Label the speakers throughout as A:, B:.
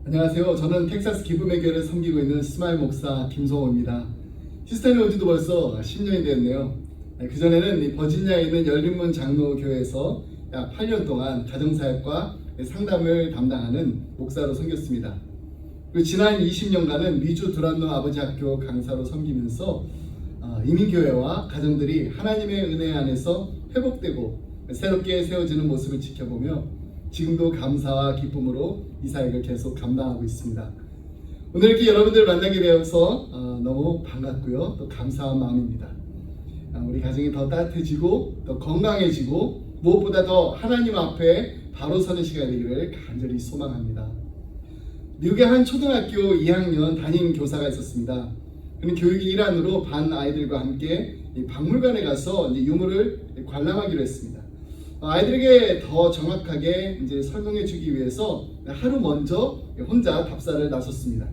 A: 안녕하세요. 저는 텍사스 기쁨의 교회를 섬기고 있는 스마일 목사 김성호입니다. 히스턴에 온 지도 벌써 10년이 되었네요. 그전에는 버지니아에 있는 열린문 장로교회에서 약 8년 동안 가정사역과 상담을 담당하는 목사로 섬겼습니다. 그리고 지난 20년간은 미주 두란노 아버지 학교 강사로 섬기면서 이민교회와 가정들이 하나님의 은혜 안에서 회복되고 새롭게 세워지는 모습을 지켜보며 지금도 감사와 기쁨으로 이 사역을 계속 감당하고 있습니다. 오늘 이렇게 여러분들 만나게 되어서 너무 반갑고요. 또 감사한 마음입니다. 우리 가정이 더 따뜻해지고 더 건강해지고 무엇보다 더 하나님 앞에 바로 서는 시간이 되기를 간절히 소망합니다. 미국의 한 초등학교 2학년 담임 교사가 있었습니다. 그는 교육의 일환으로 반 아이들과 함께 박물관에 가서 유물을 관람하기로 했습니다. 아이들에게 더 정확하게 설명해 주기 위해서 하루 먼저 혼자 답사를 나섰습니다.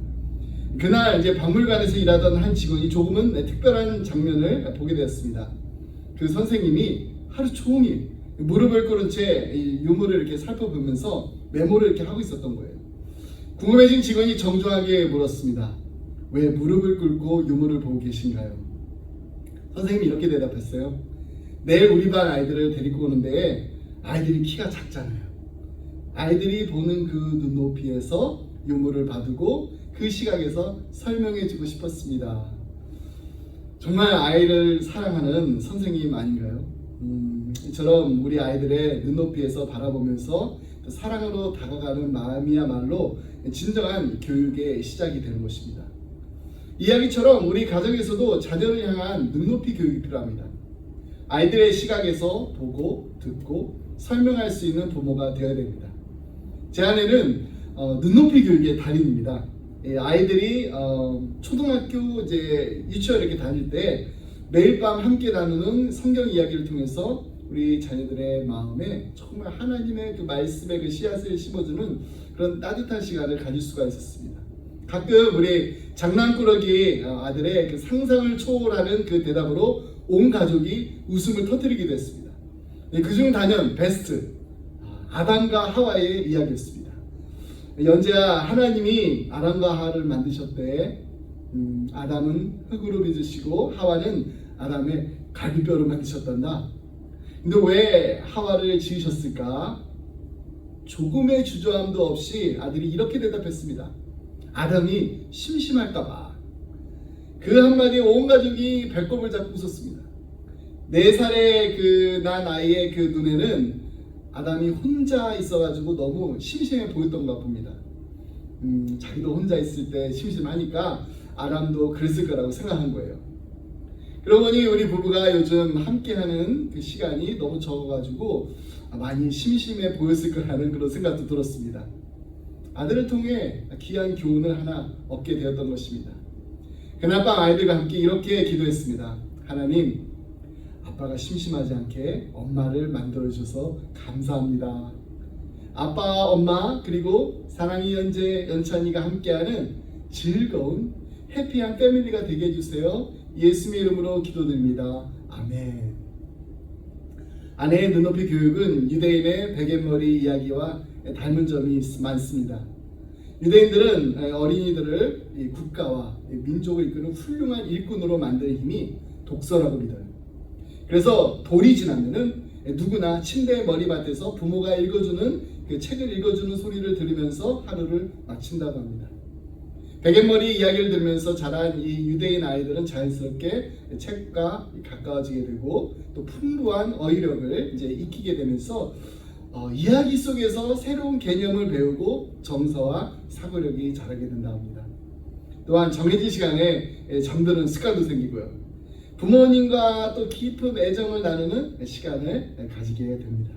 A: 그날 박물관에서 일하던 한 직원이 조금은 특별한 장면을 보게 되었습니다. 그 선생님이 하루 종일 무릎을 꿇은 채 유물을 이렇게 살펴보면서 메모를 이렇게 하고 있었던 거예요. 궁금해진 직원이 정중하게 물었습니다. 왜 무릎을 꿇고 유물을 보고 계신가요? 선생님이 이렇게 대답했어요. 내일 우리 반 아이들을 데리고 오는데 아이들이 키가 작잖아요. 아이들이 보는 그 눈높이에서 유물을 봐두고 그 시각에서 설명해주고 싶었습니다. 정말 아이를 사랑하는 선생님 아닌가요? 이처럼 우리 아이들의 눈높이에서 바라보면서 사랑으로 다가가는 마음이야말로 진정한 교육의 시작이 되는 것입니다. 이야기처럼 우리 가정에서도 자녀를 향한 눈높이 교육이 필요합니다. 아이들의 시각에서 보고 듣고 설명할 수 있는 부모가 되어야 됩니다. 제 아내는 눈높이 교육의 달인입니다. 아이들이 초등학교 유치원 이렇게 다닐 때 매일 밤 함께 나누는 성경 이야기를 통해서 우리 자녀들의 마음에 정말 하나님의 그 말씀의 그 씨앗을 심어주는 그런 따뜻한 시간을 가질 수가 있었습니다. 가끔 우리 장난꾸러기 아들의 그 상상을 초월하는 그 대답으로 온 가족이 웃음을 터뜨리기도 했습니다. 그중 단연 베스트 아담과 하와의 이야기였습니다. 연재야, 하나님이 아담과 하와를 만드셨대. 아담은 흙으로 빚으시고 하와는 아담의 갈비뼈로 만드셨단다. 근데 왜 하와를 지으셨을까? 조금의 주저함도 없이 아들이 이렇게 대답했습니다. 아담이 심심할까봐. 그 한마디에 온 가족이 배꼽을 잡고 웃었습니다. 4살의 난 아이의 그 눈에는 아담이 혼자 있어가지고 너무 심심해 보였던가 봅니다. 자기도 혼자 있을 때 심심하니까 아담도 그랬을 거라고 생각한 거예요. 그러고 보니 우리 부부가 요즘 함께하는 그 시간이 너무 적어가지고 많이 심심해 보였을 거라는 그런 생각도 들었습니다. 아들을 통해 귀한 교훈을 하나 얻게 되었던 것입니다. 그날 밤 아이들과 함께 이렇게 기도했습니다. 하나님, 아빠가 심심하지 않게 엄마를 만들어주셔서 감사합니다. 아빠, 엄마, 그리고 사랑이 연재, 연찬이가 함께하는 즐거운 해피한 패밀리가 되게 해주세요. 예수님의 이름으로 기도드립니다. 아멘. 아내의 눈높이 교육은 유대인의 베갯머리 이야기와 닮은 점이 많습니다. 유대인들은 어린이들을 국가와 민족을 이끄는 훌륭한 일꾼으로 만드는 힘이 독서라고 믿어요. 그래서 돌이 지나면은 누구나 침대 머리맡에서 부모가 읽어주는 그 책을 읽어주는 소리를 들으면서 하루를 마친다고 합니다. 베갯머리 이야기를 들으면서 자란 이 유대인 아이들은 자연스럽게 책과 가까워지게 되고 또 풍부한 어휘력을 익히게 되면서 이야기 속에서 새로운 개념을 배우고 정서와 사고력이 자라게 된다고 합니다. 또한 정해진 시간에 잠드는 습관도 생기고요. 부모님과 또 깊은 애정을 나누는 시간을 가지게 됩니다.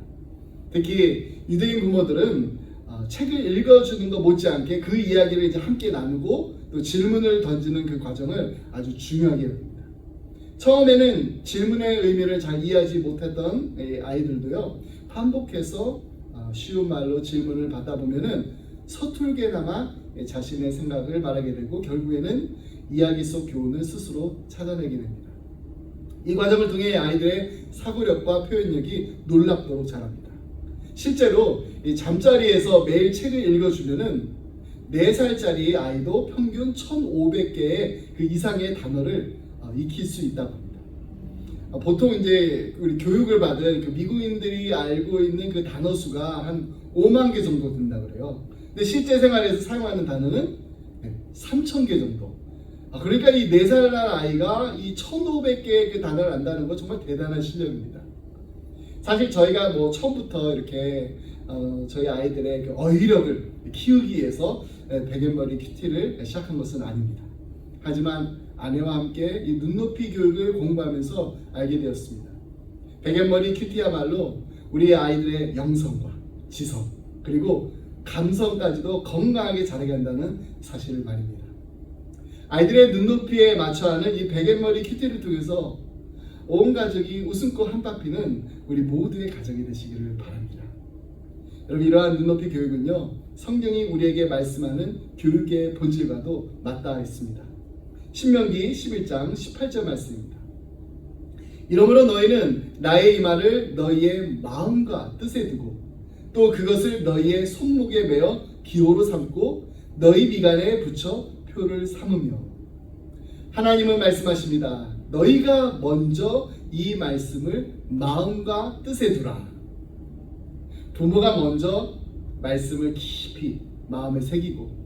A: 특히 유대인 부모들은 책을 읽어주는 것 못지않게 그 이야기를 함께 나누고 또 질문을 던지는 그 과정을 아주 중요하게 여깁니다. 처음에는 질문의 의미를 잘 이해하지 못했던 아이들도요, 반복해서 쉬운 말로 질문을 받다 보면은 서툴게나마 자신의 생각을 말하게 되고 결국에는 이야기 속 교훈을 스스로 찾아내게 됩니다. 이 과정을 통해 아이들의 사고력과 표현력이 놀랍도록 자랍니다. 실제로 이 잠자리에서 매일 책을 읽어주면은 4살짜리 아이도 평균 1,500개의 그 이상의 단어를 익힐 수 있다고 합니다. 보통 이제 우리 교육을 받은 그 미국인들이 알고 있는 그 단어 수가 한 5만 개 정도 된다 그래요. 근데 실제 생활에서 사용하는 단어는 3,000개 정도. 그러니까 이 4살 아이가 이 1,500개의 그 단어를 안다는 건 정말 대단한 실력입니다. 사실 저희가 뭐 처음부터 이렇게 저희 아이들의 그 어휘력을 키우기 위해서 백앤머리 큐티를 시작한 것은 아닙니다. 하지만 아내와 함께 이 눈높이 교육을 공부하면서 알게 되었습니다. 백앤머리 큐티야말로 우리 아이들의 영성과 지성 그리고 감성까지도 건강하게 자라게 한다는 사실을 말입니다. 아이들의 눈높이에 맞춰 하는 이 백앤머리 큐티를 통해서 온 가족이 웃음꽃 한 바퀴는 우리 모두의 가정이 되시기를 바랍니다. 여러분, 이러한 눈높이 교육은요, 성경이 우리에게 말씀하는 교육의 본질과도 맞닿아 있습니다. 신명기 11장 18절 말씀입니다. 이러므로 너희는 나의 이 말을 너희의 마음과 뜻에 두고 또 그것을 너희의 손목에 매어 기호로 삼고 너희 미간에 붙여 표를 삼으며. 하나님은 말씀하십니다. 너희가 먼저 이 말씀을 마음과 뜻에 두라. 부모가 먼저 말씀을 깊이 마음에 새기고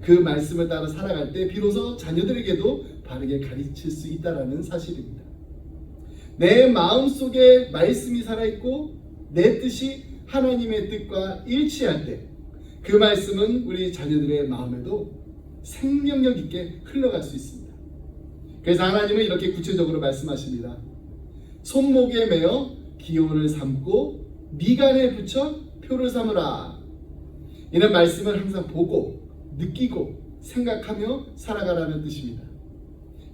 A: 그 말씀을 따라 살아갈 때 비로소 자녀들에게도 바르게 가르칠 수 있다는 사실입니다. 내 마음속에 말씀이 살아있고 내 뜻이 하나님의 뜻과 일치할 때 그 말씀은 우리 자녀들의 마음에도 생명력 있게 흘러갈 수 있습니다. 그래서 하나님은 이렇게 구체적으로 말씀하십니다. 손목에 매어 기호를 삼고 미간에 붙여 표를 삼으라. 이런 말씀을 항상 보고 느끼고 생각하며 살아가라는 뜻입니다.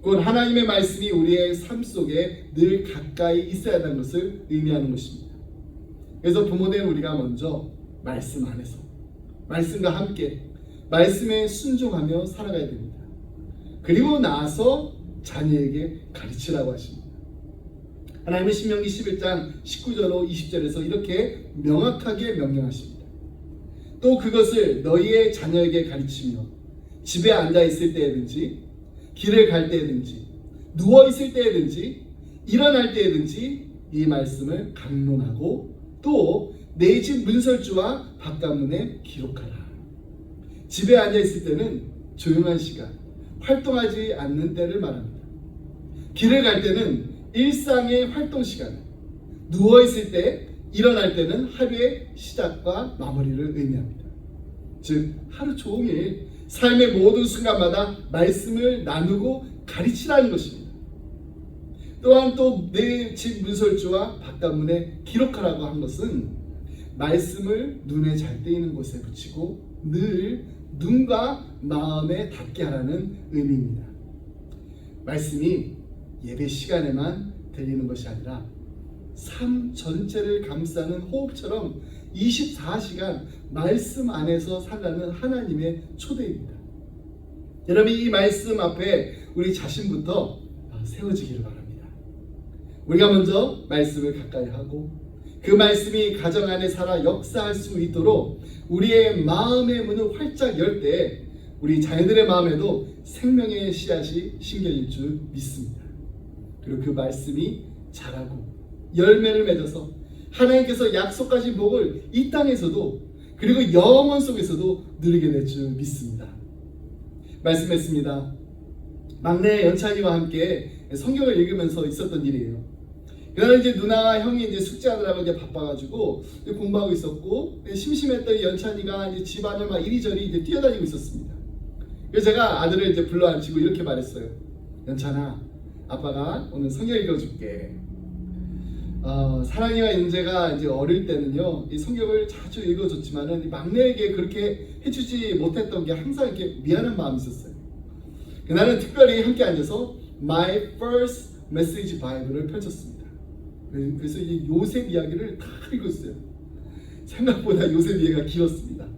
A: 곧 하나님의 말씀이 우리의 삶 속에 늘 가까이 있어야 한다는 것을 의미하는 것입니다. 그래서 부모된 우리가 먼저 말씀 안에서 말씀과 함께 말씀에 순종하며 살아가야 됩니다. 그리고 나서 자녀에게 가르치라고 하십니다. 하나님은 신명기 11장 19절로 20절에서 이렇게 명확하게 명령하십니다. 또 그것을 너희의 자녀에게 가르치며 집에 앉아 있을 때에든지 길을 갈 때에든지 누워 있을 때에든지 일어날 때에든지 이 말씀을 강론하고 또 내 집 문설주와 바깥문에 기록하라. 집에 앉아 있을 때는 조용한 시간, 활동하지 않는 때를 말합니다. 길을 갈 때는 일상의 활동 시간, 누워 있을 때, 일어날 때는 하루의 시작과 마무리를 의미합니다. 즉 하루 종일 삶의 모든 순간마다 말씀을 나누고 가르치라는 것입니다. 또한 또 내 집 문설주와 바깥문에 기록하라고 한 것은 말씀을 눈에 잘 띄는 곳에 붙이고 늘 눈과 마음에 닿게 하라는 의미입니다. 말씀이 예배 시간에만 들리는 것이 아니라 삶 전체를 감싸는 호흡처럼 24시간 말씀 안에서 살라는 하나님의 초대입니다. 여러분, 이 말씀 앞에 우리 자신부터 세워지기를 바랍니다. 우리가 먼저 말씀을 가까이 하고 그 말씀이 가정 안에 살아 역사할 수 있도록 우리의 마음의 문을 활짝 열 때 우리 자녀들의 마음에도 생명의 씨앗이 심겨질 줄 믿습니다. 그리고 그 말씀이 자라고 열매를 맺어서 하나님께서 약속하신 복을 이 땅에서도 그리고 영원 속에서도 누리게 될 줄 믿습니다. 말씀했습니다. 막내 연찬이와 함께 성경을 읽으면서 있었던 일이에요. 그날 이제 누나와 형이 이제 숙제하느라고 이제 바빠가지고 공부하고 있었고 심심했던 연찬이가 이제 집안을 막 이리저리 이제 뛰어다니고 있었습니다. 그래서 제가 아들을 이제 불러앉히고 이렇게 말했어요. 연찬아, 아빠가 오늘 성경 읽어줄게. 사랑이와 윤재가 이제 어릴 때는요, 이 성경을 자주 읽어줬지만은 막내에게 그렇게 해주지 못했던 게 항상 이렇게 미안한 마음이 있었어요. 그날은 특별히 함께 앉아서 My First Message Bible을 펼쳤습니다. 그래서 이 요셉 이야기를 다 읽었어요. 생각보다 요셉 이야기가 길었습니다.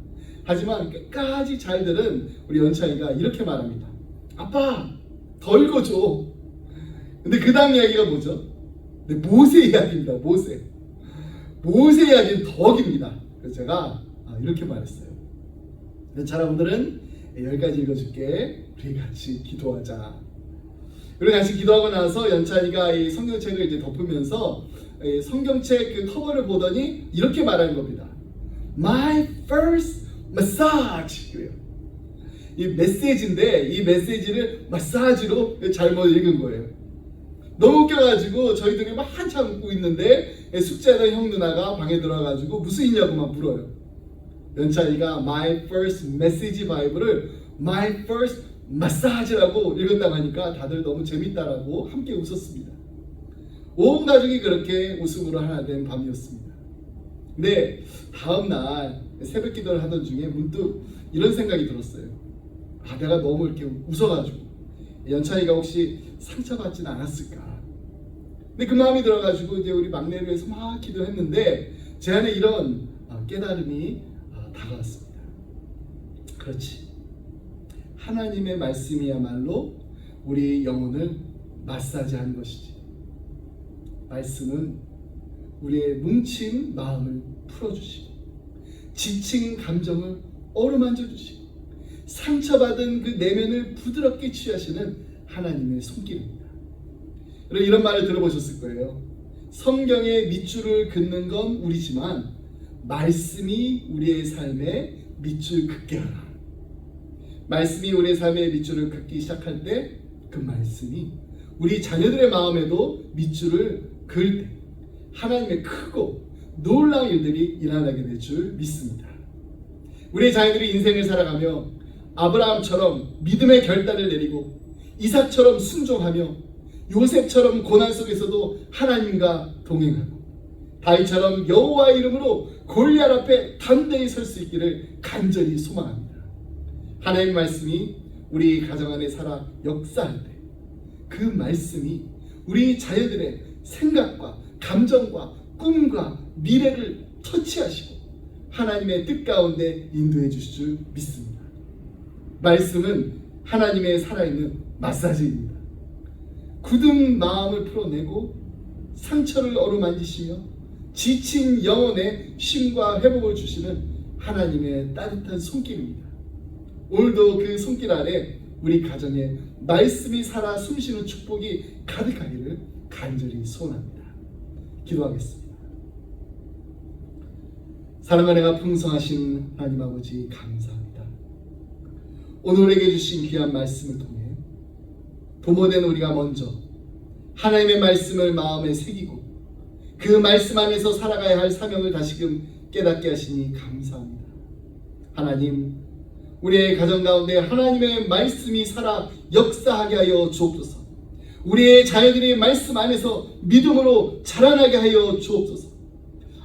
A: 하지만 끝까지 잘 들은 우리 연찬이가 이렇게 말합니다. 아빠, 더 읽어줘. 근데 그 다음 이야기가 뭐죠? 모세 이야기입니다. 모세 이야기는 더 깁니다. 그래서 제가 이렇게 말했어요. 연찬아, 오늘은 10가지 읽어줄게. 우리 같이 기도하자. 우리 같이 기도하고 나서 연찬이가 이 성경책을 이제 덮으면서 이 성경책 그 커버를 보더니 이렇게 말하는 겁니다. My first massage. 그래요. 이 메시지인데 이 메시지를 마사지로 잘못 읽은 거예요. 너무 웃겨가지고 저희들이 막 한참 웃고 있는데 숙제하던 형 누나가 방에 들어와가지고 무슨 일이냐고만 물어요. 연찬이가 My first message 바이블을 My first massage라고 읽었다고 하니까 다들 너무 재밌다라고 함께 웃었습니다. 온 가족이 그렇게 웃음으로 하나 된 밤이었습니다. 근데 다음날 새벽 기도를 하던 중에 문득 이런 생각이 들었어요. 내가 너무 이렇게 웃어가지고 연찬이가 혹시 상처받지는 않았을까. 근데 그 마음이 들어가지고 이제 우리 막내를 위해서 막 기도했는데 제 안에 이런 깨달음이 다가왔습니다. 그렇지. 하나님의 말씀이야말로 우리 영혼을 마사지하는 것이지. 말씀은 우리의 뭉친 마음을 풀어주시고 지친 감정을 어루만져 주시고 상처받은 그 내면을 부드럽게 취하시는 하나님의 손길입니다. 여러분 이런 말을 들어보셨을 거예요. 성경의 밑줄을 긋는 건 우리지만 말씀이 우리의 삶에 밑줄 긋게 하라. 말씀이 우리의 삶의 밑줄을 긋기 시작할 때 그 말씀이 우리 자녀들의 마음에도 밑줄을 그을 때 하나님의 크고 놀라운 일들이 일어나게 될 줄 믿습니다. 우리의 자녀들이 인생을 살아가며 아브라함처럼 믿음의 결단을 내리고 이삭처럼 순종하며 요셉처럼 고난 속에서도 하나님과 동행하고 다윗처럼 여호와의 이름으로 골리앗 앞에 담대히 설 수 있기를 간절히 소망합니다. 하나님의 말씀이 우리 가정 안에 살아 역사할 때 그 말씀이 우리 자녀들의 생각과 감정과 꿈과 미래를 터치하시고 하나님의 뜻 가운데 인도해 주실 줄 믿습니다. 말씀은 하나님의 살아있는 마사지입니다. 굳은 마음을 풀어내고 상처를 어루만지시며 지친 영혼의 쉼과 회복을 주시는 하나님의 따뜻한 손길입니다. 오늘도 그 손길 아래 우리 가정에 말씀이 살아 숨쉬는 축복이 가득하기를 간절히 소원합니다. 기도하겠습니다. 사랑과 은혜가 풍성하신 하나님 아버지 감사합니다. 오늘 우리에게 주신 귀한 말씀을 통해 부모된 우리가 먼저 하나님의 말씀을 마음에 새기고 그 말씀 안에서 살아가야 할 사명을 다시금 깨닫게 하시니 감사합니다. 하나님, 우리의 가정 가운데 하나님의 말씀이 살아 역사하게 하여 주옵소서. 우리의 자녀들이 말씀 안에서 믿음으로 자라나게 하여 주옵소서.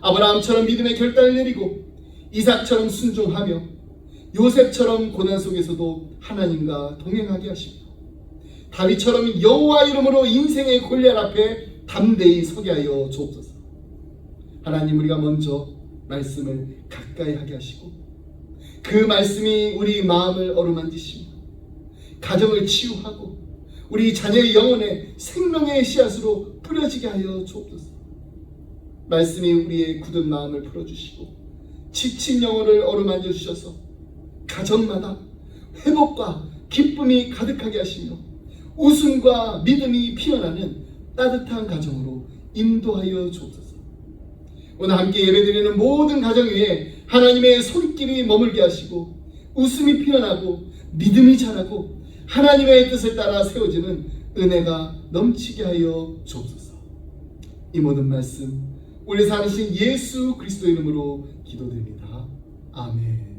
A: 아브라함처럼 믿음의 결단을 내리고 이삭처럼 순종하며 요셉처럼 고난 속에서도 하나님과 동행하게 하시고 다윗처럼 여호와 이름으로 인생의 골리앗 앞에 담대히 서게 하여 주옵소서. 하나님, 우리가 먼저 말씀을 가까이 하게 하시고 그 말씀이 우리 마음을 어루만지시며 가정을 치유하고 우리 자녀의 영혼에 생명의 씨앗으로 뿌려지게 하여 주옵소서. 말씀이 우리의 굳은 마음을 풀어주시고 지친 영혼을 어루만져 주셔서 가정마다 회복과 기쁨이 가득하게 하시며 웃음과 믿음이 피어나는 따뜻한 가정으로 인도하여 주옵소서. 오늘 함께 예배드리는 모든 가정 위에 하나님의 손길이 머물게 하시고 웃음이 피어나고 믿음이 자라고 하나님의 뜻을 따라 세워지는 은혜가 넘치게 하여 주옵소서. 이 모든 말씀 우리 살아계신 예수 그리스도 이름으로 기도드립니다. 아멘.